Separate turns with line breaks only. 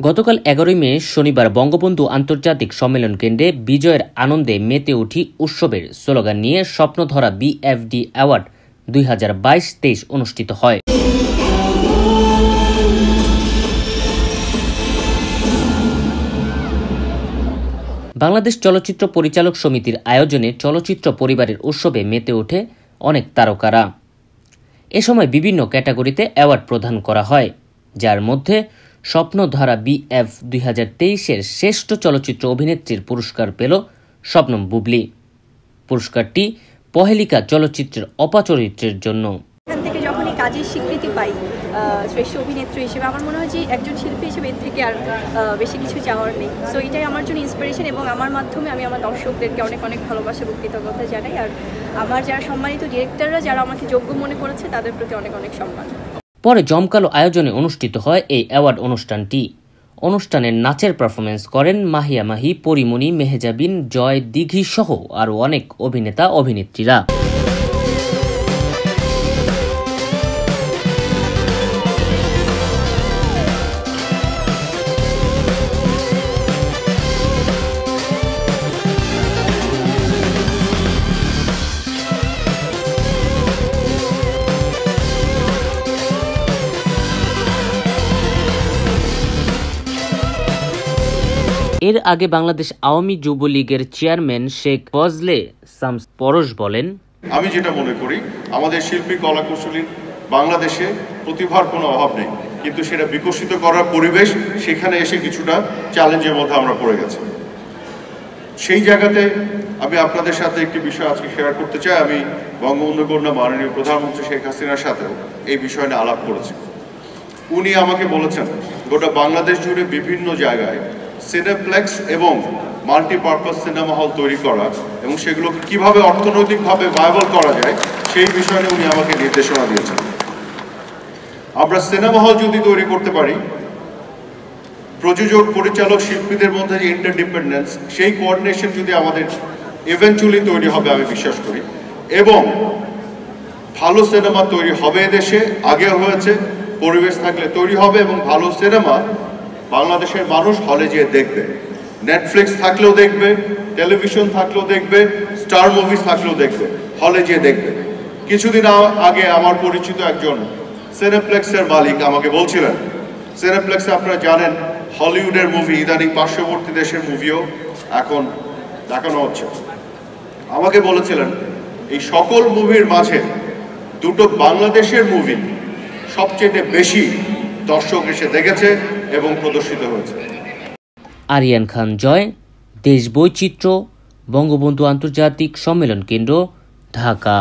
গতকাল ১১ মে শনিবার বঙ্গবন্ধু আন্তর্জাতিক সম্মেলন কেন্দ্রে বিজয়ের আনন্দে মেতে উঠি উৎসবের স্লোগান নিয়ে স্বপ্নধরা বিএফডি অ্যাওয়ার্ড ২০২২-২৩ অনুষ্ঠিত হয়। বাংলাদেশ চলচ্চিত্র পরিচালক সমিতির আয়োজনে চলচ্চিত্র পরিবারের উৎসবে মেতে ওঠে অনেক তারকারা। এ সময় বিভিন্ন ক্যাটাগরিতে অ্যাওয়ার্ড প্রদান করা হয়, যার মধ্যে স্বপ্নধারা বিএফ ২০২৩-এর শ্রেষ্ঠ চলচ্চিত্র অভিনেত্রীর পুরস্কার পেল শবনম বুবলী। পুরস্কারটি পহেলিকা চলচ্চিত্রের অপাচরিত্রের জন্য।
এখান থেকে যখন এই কাজের স্বীকৃতি পাই শ্রেষ্ঠ অভিনেত্রী হিসেবে, আমার মনে হয় যে একজন শিল্পী হিসেবে এর থেকে আর বেশি কিছু চাওয়ার নেই। সো এটাই আমার জন্য ইন্সপিরেশন এবং আমার মাধ্যমে আমি আমার দর্শকদেরকে অনেক অনেক ভালোবাসা এবং কৃতজ্ঞতা জানাই। আর আমার যারা সম্মানিত ডিরেক্টররা যারা আমাকে যোগ্য মনে করেছে তাদের প্রতি অনেক অনেক সম্মান।
পরে জমকালো আয়োজনে অনুষ্ঠিত হয় এই অ্যাওয়ার্ড অনুষ্ঠানটি। অনুষ্ঠানের নাচের পারফরমেন্স করেন মাহিয়া মাহি, পরিমণি, মেহজাবিন, জয়, দিঘি সহ আরও অনেক অভিনেতা অভিনেত্রীরা। এর আগে বাংলাদেশ আওয়ামী যুবলীগের চেয়ারম্যান শেখ ফজলে শামস পরশ বলেন,
আমি যেটা মনে করি আমাদের শিল্পী কলাকুশলীর বাংলাদেশে প্রতিভার কোনো অভাব নেই, কিন্তু সেটা বিকশিত করার পরিবেশ সেখানে এসে কিছুটা চ্যালেঞ্জের মধ্যে আমরা পড়ে গেছি। সেই জায়গাতে আমি আপনাদের সাথে একটি বিষয় আজকে শেয়ার করতে চাই। আমি বঙ্গবন্ধু কন্যা মাননীয় প্রধানমন্ত্রী শেখ হাসিনার সাথেও এই বিষয় নিয়ে আলাপ করেছি। উনি আমাকে বলেছেন গোটা বাংলাদেশ জুড়ে বিভিন্ন জায়গায় সিনেপ্লেক্স এবং মাল্টিপারপাস সিনেমা হল তৈরি করা এবং সেগুলোকে কিভাবে অর্থনৈতিকভাবে ভায়াবল করা যায় সেই বিষয়ে উনি আমাকে নির্দেশনা দিয়েছেন। আমরা সিনেমা হল যদি তৈরি করতে পারি, প্রযোজক, পরিচালক, শিল্পীদের মধ্যে যে ইন্টারডিপেন্ডেন্স, সেই কোঅর্ডিনেশন যদি আমাদের ইভেন্চুয়ালি তৈরি হবে আমি বিশ্বাস করি, এবং ভালো সিনেমা তৈরি হবে দেশে, আগে হয়েছে, পরিবেশ থাকলে তৈরি হবে এবং ভালো সিনেমা বাংলাদেশের মানুষ হলে যেয়ে দেখবে। নেটফ্লিক্স থাকলেও দেখবে, টেলিভিশন থাকলেও দেখবে, স্টার মুভিজ থাকলেও দেখবে, হলে যেয়ে দেখবে। কিছুদিন আগে আমার পরিচিত একজন সিনেপ্লেক্সের মালিক আমাকে বলছিলেন, সিনেপ্লেক্সে আপনারা জানেন হলিউডের মুভি, ইদানিং পার্শ্ববর্তী দেশের মুভিও এখন দেখানো হচ্ছে। আমাকে বলেছিলেন এই সকল মুভির মাঝে দুটো বাংলাদেশের মুভি সবচেয়ে বেশি দর্শক এসে দেখেছে এবং প্রদর্শিত হয়েছে।
আরিয়ান খান জয়, দেশ বৈচিত্র্য, বঙ্গবন্ধু আন্তর্জাতিক সম্মেলন কেন্দ্র, ঢাকা।